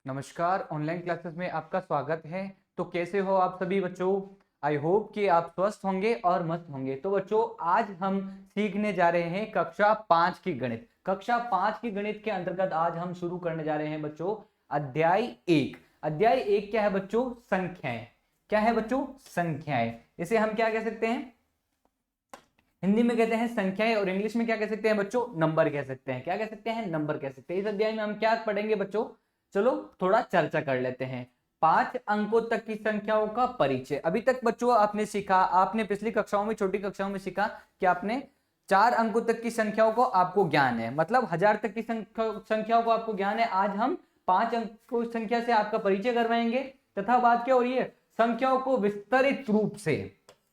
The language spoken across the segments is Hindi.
नमस्कार। ऑनलाइन क्लासेस में आपका स्वागत है। तो कैसे हो आप सभी बच्चों? आई होप कि आप स्वस्थ होंगे और मस्त होंगे। तो बच्चों, आज हम सीखने जा रहे हैं कक्षा 5 की गणित। कक्षा 5 की गणित के अंतर्गत आज हम शुरू करने जा रहे हैं बच्चों अध्याय 1। अध्याय 1 क्या है बच्चों? संख्याएं। क्या है बच्चों? संख्याएं। इसे हम क्या कह सकते हैं? हिंदी में कहते हैं संख्याएं, और इंग्लिश में क्या कह सकते हैं बच्चों? नंबर कह सकते हैं। क्या कह सकते हैं? नंबर कह सकते हैं। इस अध्याय में हम क्या पढ़ेंगे बच्चों? चलो थोड़ा चर्चा कर लेते हैं। 5 अंकों तक की संख्याओं का परिचय। अभी तक बच्चों आपने सीखा, आपने पिछली कक्षाओं में, छोटी कक्षाओं में सीखा कि आपने 4 अंकों तक की संख्याओं को आपको ज्ञान है, मतलब 1000 तक की संख्याओं को आपको ज्ञान है। आज हम 5 अंकों संख्या से आपका परिचय करवाएंगे, तथा बात क्या हो रही है? संख्याओं को विस्तृत रूप से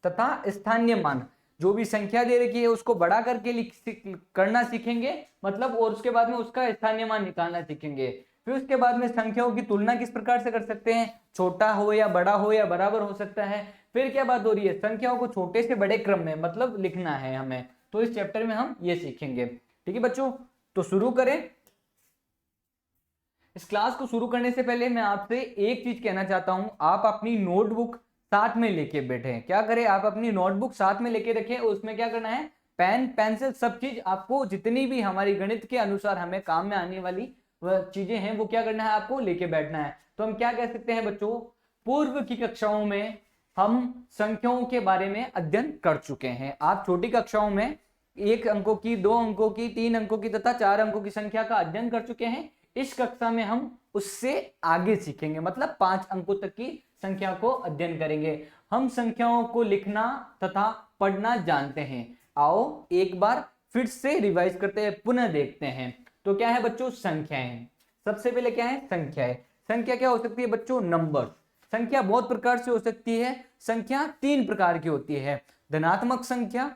तथा स्थानीय मान, जो भी संख्या दे रखी है उसको बढ़ा करके करना सीखेंगे, मतलब, और उसके बाद में उसका स्थानीय मान निकालना सीखेंगे। फिर उसके बाद में संख्याओं की तुलना किस प्रकार से कर सकते हैं, छोटा हो या बड़ा हो या बराबर हो सकता है। फिर क्या बात हो रही है? संख्याओं को छोटे से बड़े क्रम में मतलब लिखना है हमें, तो इस चैप्टर में हम ये सीखेंगे। ठीक है बच्चों, तो शुरू करें। इस क्लास को शुरू करने से पहले मैं आपसे एक चीज कहना चाहता हूं, आप अपनी नोटबुक साथ में लेके बैठे। क्या करें? आप अपनी नोटबुक साथ में लेके रखें। उसमें क्या करना है? पेन, पेंसिल, सब चीज आपको, जितनी भी हमारी गणित के अनुसार हमें काम में आने वाली वह चीजें हैं, वो क्या करना है? आपको लेके बैठना है। तो हम क्या कह सकते हैं बच्चों? पूर्व की कक्षाओं में हम संख्याओं के बारे में अध्ययन कर चुके हैं। आप छोटी कक्षाओं में 1 अंकों की, 2 अंकों की, 3 अंकों की तथा 4 अंकों की संख्या का अध्ययन कर चुके हैं। इस कक्षा में हम उससे आगे सीखेंगे, मतलब 5 अंकों तक की संख्या को अध्ययन करेंगे। हम संख्याओं को लिखना तथा पढ़ना जानते हैं। आओ एक बार फिर से रिवाइज करते हैं, पुनः देखते हैं। तो क्या है बच्चों? संख्याएं। सबसे पहले क्या है? संख्याएं। संख्या क्या हो सकती है बच्चों? नंबर। संख्या बहुत प्रकार से हो सकती है। संख्या 3 प्रकार की होती है: धनात्मक संख्या,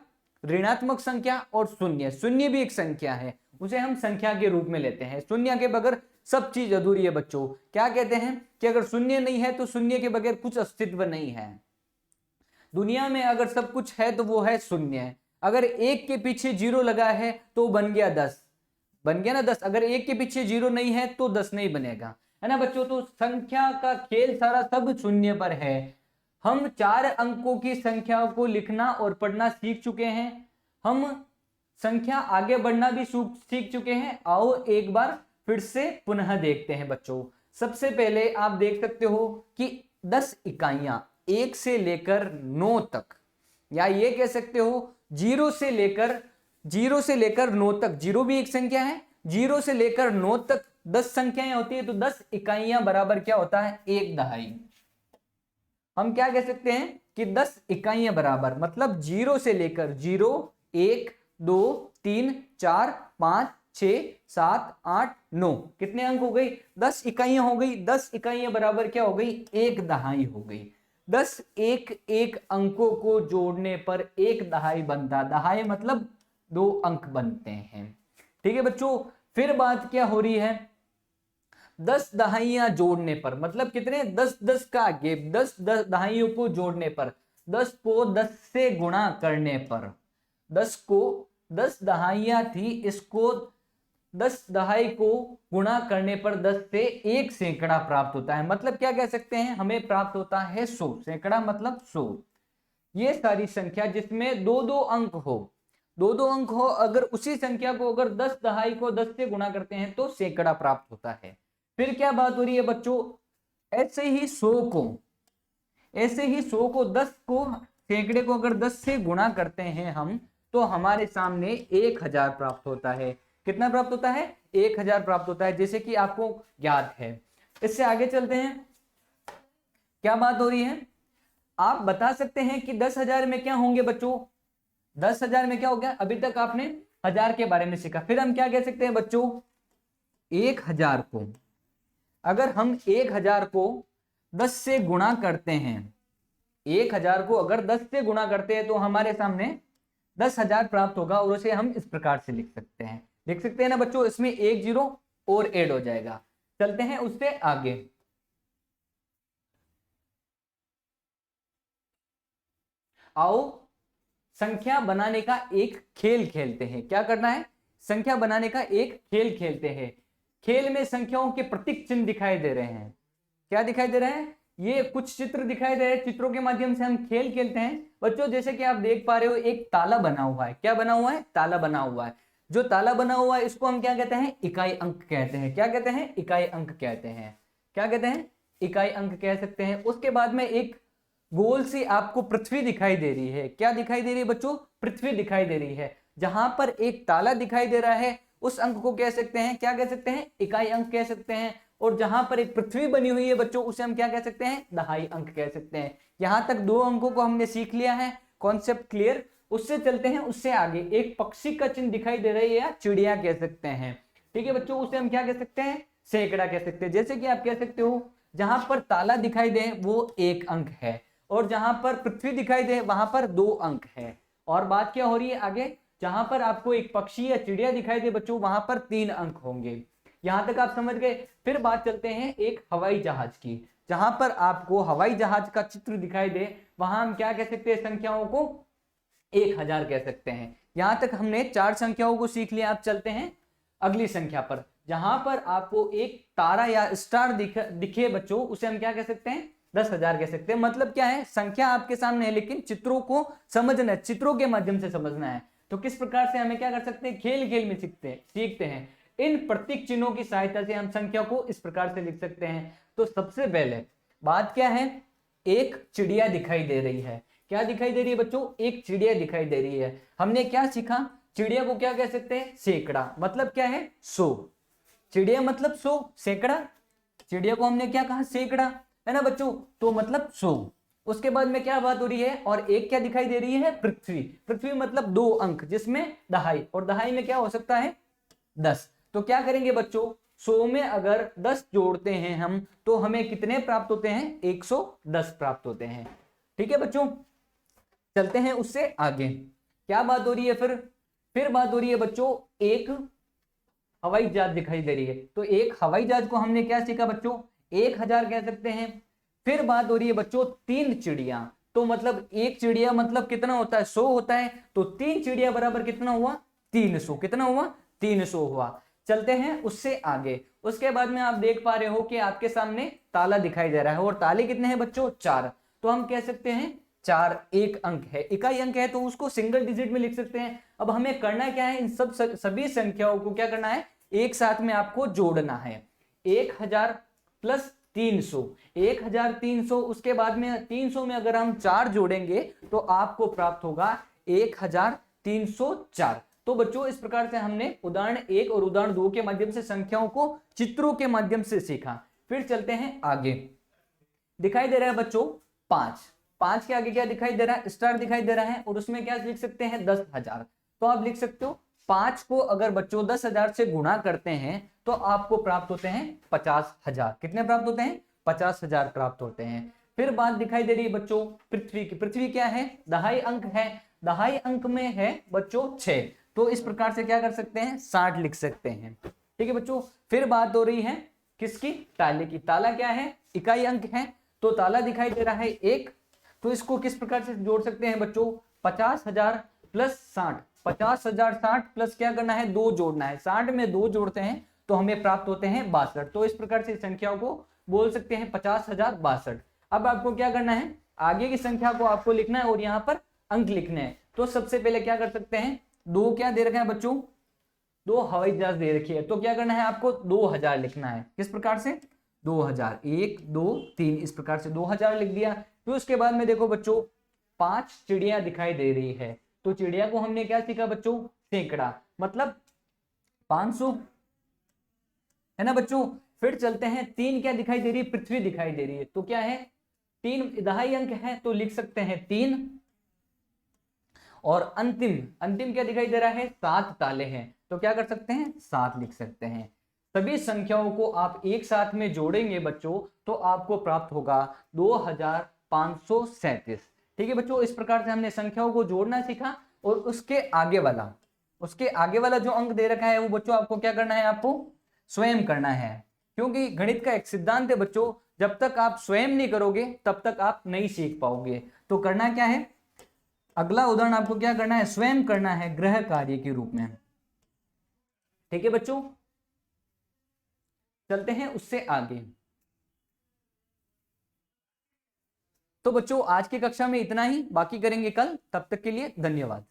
ऋणात्मक संख्या और शून्य। शून्य भी एक संख्या है, उसे हम संख्या के रूप में लेते हैं। शून्य के बगैर सब चीज अधूरी है बच्चों। क्या कहते हैं कि अगर शून्य नहीं है तो शून्य के बगैर कुछ अस्तित्व नहीं है। दुनिया में अगर सब कुछ है तो वो है शून्य। अगर एक के पीछे जीरो लगा है तो बन गया 10, बन गया ना 10। अगर एक के पीछे जीरो नहीं है तो 10 नहीं बनेगा, है ना बच्चों? तो संख्या का खेल सारा सब शून्य पर है। हम 4 अंकों की संख्या को लिखना और पढ़ना सीख चुके हैं। हम संख्या आगे बढ़ना भी सीख चुके हैं। आओ एक बार फिर से पुनः देखते हैं बच्चों। सबसे पहले आप देख सकते हो कि 10 इकाइयां 1 से लेकर 9 तक, या ये कह सकते हो 0 से लेकर 9 तक। 0 भी एक संख्या है। 0 से लेकर 9 तक 10 संख्याएं होती है, तो 10 इकाइयां बराबर क्या होता है? 1 दहाई। हम क्या कह सकते हैं कि 10 इकाइयां बराबर, मतलब 0 से लेकर 0, 1, 2, 3, 4, 5, 6, 7, 8, 9, कितने अंक हो गई? 10 इकाइयां हो गई। 10 इकाइयां बराबर क्या हो गई? 1 दहाई हो गई। 10 एक एक अंकों को जोड़ने पर 1 दहाई बनता। दहाई मतलब 2 अंक बनते हैं। ठीक है बच्चों, फिर बात क्या हो रही है? 10 दहाइयां जोड़ने पर, मतलब कितने? 10 10 का गैप, 10 दहाइयों को जोड़ने पर, 10 को 10 से गुणा करने पर, 10 को 10 दहाइयां थी, इसको 10 दहाई को गुणा करने पर 10 से 1 सैकड़ा प्राप्त होता है। मतलब क्या कह सकते हैं? हमें प्राप्त होता है 100। सैकड़ा मतलब 100। ये सारी संख्या जिसमें 2-2 अंक हो, 2-2 अंक हो, अगर उसी संख्या को अगर 10 दहाई को 10 से गुणा करते हैं तो सैकड़ा प्राप्त होता है। फिर क्या बात हो रही है बच्चों? ऐसे ही 100 को, ऐसे ही 100 को 10 को, सैकड़े को अगर 10 से गुणा करते हैं हम, तो हमारे सामने 1000 प्राप्त होता है। कितना प्राप्त होता है? 1000 प्राप्त होता है, जैसे कि आपको ज्ञात है। इससे आगे चलते हैं। क्या बात हो रही है? आप बता सकते हैं कि 10,000 में क्या होंगे बच्चों? 10,000 में क्या हो गया? अभी तक आपने 1000 के बारे में सीखा। फिर हम क्या कह सकते हैं बच्चों? 1000 को, अगर हम 1000 को 10 से गुणा करते हैं, 1000 को अगर 10 से गुणा करते हैं तो हमारे सामने 10,000 प्राप्त होगा, और उसे हम इस प्रकार से लिख सकते हैं। लिख सकते हैं ना बच्चों? इसमें एक जीरो और ऐड हो जाएगा। चलते हैं उससे आगे। आओ संख्या बनाने का एक खेल खेलते हैं। क्या करना है? संख्या बनाने का एक खेल खेलते हैं। खेल में संख्याओं के प्रतीक चिन्ह दिखाई दे रहे हैं। क्या दिखाई दे रहे हैं? ये कुछ चित्र दिखाई दे रहे हैं, चित्रों के माध्यम से हम खेल खेलते हैं बच्चों। जैसे कि आप देख पा रहे हो, एक ताला बना हुआ है। क्या बना हुआ है? ताला बना हुआ है। जो ताला बना हुआ है इसको हम क्या कहते हैं? इकाई अंक कहते हैं। क्या कहते हैं? इकाई अंक कहते हैं। क्या कहते हैं? इकाई अंक कह सकते हैं। उसके बाद में एक गोल सी आपको पृथ्वी दिखाई दे रही है। क्या दिखाई दे रही है बच्चों? पृथ्वी दिखाई दे रही है। जहां पर एक ताला दिखाई दे रहा है उस अंक को कह सकते हैं, क्या कह सकते हैं? इकाई अंक कह सकते हैं। और जहां पर एक पृथ्वी बनी हुई है बच्चों, उसे हम क्या कह सकते हैं? दहाई अंक कह सकते हैं। यहां तक 2 अंकों को हमने सीख लिया है, कॉन्सेप्ट क्लियर। उससे चलते हैं उससे आगे। एक पक्षी का चिन्ह दिखाई दे रही है या चिड़िया कह सकते हैं। ठीक है बच्चों, उसे हम क्या कह सकते हैं? सैकड़ा कह सकते हैं। जैसे कि आप कह सकते हो, जहां पर ताला दिखाई दे वो 1 अंक है, और जहां पर पृथ्वी दिखाई दे वहां पर 2 अंक है। और बात क्या हो रही है आगे? जहां पर आपको एक पक्षी या चिड़िया दिखाई दे बच्चों, वहां पर 3 अंक होंगे। यहां तक आप समझ गए। फिर बात चलते हैं एक हवाई जहाज की। जहां पर आपको हवाई जहाज का चित्र दिखाई दे वहां हम क्या कह सकते हैं? संख्याओं को 1000 कह सकते हैं। यहां तक हमने 4 संख्याओं को सीख लिया। आप चलते हैं अगली संख्या पर। जहां पर आपको एक तारा या स्टार दिखे बच्चों, उसे हम क्या कह सकते हैं? 10,000 कह सकते हैं। मतलब क्या है? संख्या आपके सामने है लेकिन चित्रों को समझना है, चित्रों के माध्यम से समझना है। तो किस प्रकार से हमें क्या कर सकते हैं? खेल खेल में सीखते हैं। इन प्रतीक चिन्हों की सहायता से हम संख्या को इस प्रकार से लिख सकते हैं। तो सबसे पहले बात क्या है? एक चिड़िया दिखाई दे रही है। क्या दिखाई दे रही है बच्चों? एक चिड़िया दिखाई दे रही है। हमने क्या सीखा? चिड़िया को क्या कह सकते हैं? सैकड़ा। मतलब क्या है? 100। चिड़िया मतलब 100, सैकड़ा चिड़िया को हमने क्या कहा? सैकड़ा, है ना बच्चों? तो मतलब 100। उसके बाद में क्या बात हो रही है? और एक क्या दिखाई दे रही है? पृथ्वी। पृथ्वी मतलब 2 अंक, जिसमें दहाई, और दहाई में क्या हो सकता है? 10। तो क्या करेंगे बच्चों? 100 में अगर 10 जोड़ते हैं हम तो हमें कितने प्राप्त होते हैं? 110 प्राप्त होते हैं। ठीक है बच्चों, चलते हैं उससे आगे। क्या बात हो रही है फिर बात हो रही है बच्चों, एक हवाई जहाज दिखाई दे रही है। तो एक हवाई जहाज को हमने क्या सीखा बच्चों? 1000 कह सकते हैं। फिर बात हो रही है बच्चों 3 चिड़िया। तो मतलब एक चिड़िया मतलब कितना होता है? 100 होता है। तो 3 चिड़िया बराबर कितना हुआ? 300। कितना हुआ? 300 हुआ। चलते हैं उससे आगे। उसके बाद में आप देख पा रहे हो कि आपके सामने ताला दिखाई दे रहा है, और ताले कितने हैं बच्चों? 4। तो हम कह सकते हैं 4 एक अंक है, इकाई अंक है, तो उसको सिंगल डिजिट में लिख सकते हैं। अब हमें करना क्या है? इन सभी संख्याओं को क्या करना है? एक साथ में आपको जोड़ना है। 1000 प्लस 300, 1300। उसके बाद में 300 में अगर हम 4 जोड़ेंगे तो आपको प्राप्त होगा 1304। तो बच्चों इस प्रकार से हमने उदाहरण 1 और उदाहरण 2 के माध्यम से संख्याओं को चित्रों के माध्यम से सीखा। फिर चलते हैं आगे। दिखाई दे रहा है बच्चों 5। 5 के आगे क्या दिखाई दे रहा है? स्टार दिखाई दे रहा है, और उसमें क्या लिख सकते हैं? 10,000। तो आप लिख सकते हो 5 को अगर बच्चों 10,000 से गुणा करते हैं तो आपको प्राप्त होते हैं 50,000। कितने प्राप्त होते हैं? 50,000 प्राप्त होते हैं। फिर बात दिखाई दे रही है बच्चों पृथ्वी की। पृथ्वी क्या है? दहाई अंक है। दहाई अंक में है बच्चों 6। तो इस प्रकार से क्या कर सकते हैं? 60 लिख सकते हैं। ठीक है बच्चों। फिर बात हो रही है किसकी? ताले की। ताला क्या है? इकाई अंक है। तो ताला दिखाई दे रहा है 1। तो इसको किस प्रकार से जोड़ सकते हैं बच्चों? 50,000 प्लस 60। 50,000 60 प्लस क्या करना है? 2 जोड़ना है। 60 में 2 जोड़ते हैं तो हमें प्राप्त होते हैं 62। तो इस प्रकार से संख्याओं को बोल सकते हैं 50,062। अब आपको क्या करना है? आगे की संख्या को आपको लिखना है और यहाँ पर अंक लिखने हैं। तो सबसे पहले क्या कर सकते हैं? 2 क्या दे रखा है बच्चों? 2 हवाई जहाज दे रखी है। तो क्या करना है? आपको 2000 लिखना है। किस प्रकार से? 2000, 1 2 3, इस प्रकार से 2000 लिख दिया। फिर उसके बाद में देखो बच्चों 5 चिड़िया दिखाई दे रही है। तो चिड़िया को हमने क्या सीखा बच्चों? सैकड़ा, मतलब 500, है ना बच्चों? फिर चलते हैं 3 क्या दिखाई दे रही है? पृथ्वी दिखाई दे रही है। तो क्या है? 3 दहाई अंक है तो लिख सकते हैं 3। और अंतिम क्या दिखाई दे रहा है? 7 ताले हैं। तो क्या कर सकते हैं? 7 लिख सकते हैं। सभी संख्याओं को आप एक साथ में जोड़ेंगे बच्चों तो आपको प्राप्त होगा 2537। ठीक है बच्चों, इस प्रकार से हमने संख्याओं को जोड़ना सीखा। और उसके आगे वाला जो अंक दे रखा है वो बच्चों आपको क्या करना है? आपको स्वयं करना है। क्योंकि गणित का एक सिद्धांत है बच्चों, जब तक आप स्वयं नहीं करोगे तब तक आप नहीं सीख पाओगे। तो करना क्या है? अगला उदाहरण आपको क्या करना है? स्वयं करना है, गृह कार्य के रूप में। ठीक है बच्चों, चलते हैं उससे आगे। तो बच्चों आज की कक्षा में इतना ही, बाकी करेंगे कल। तब तक के लिए धन्यवाद।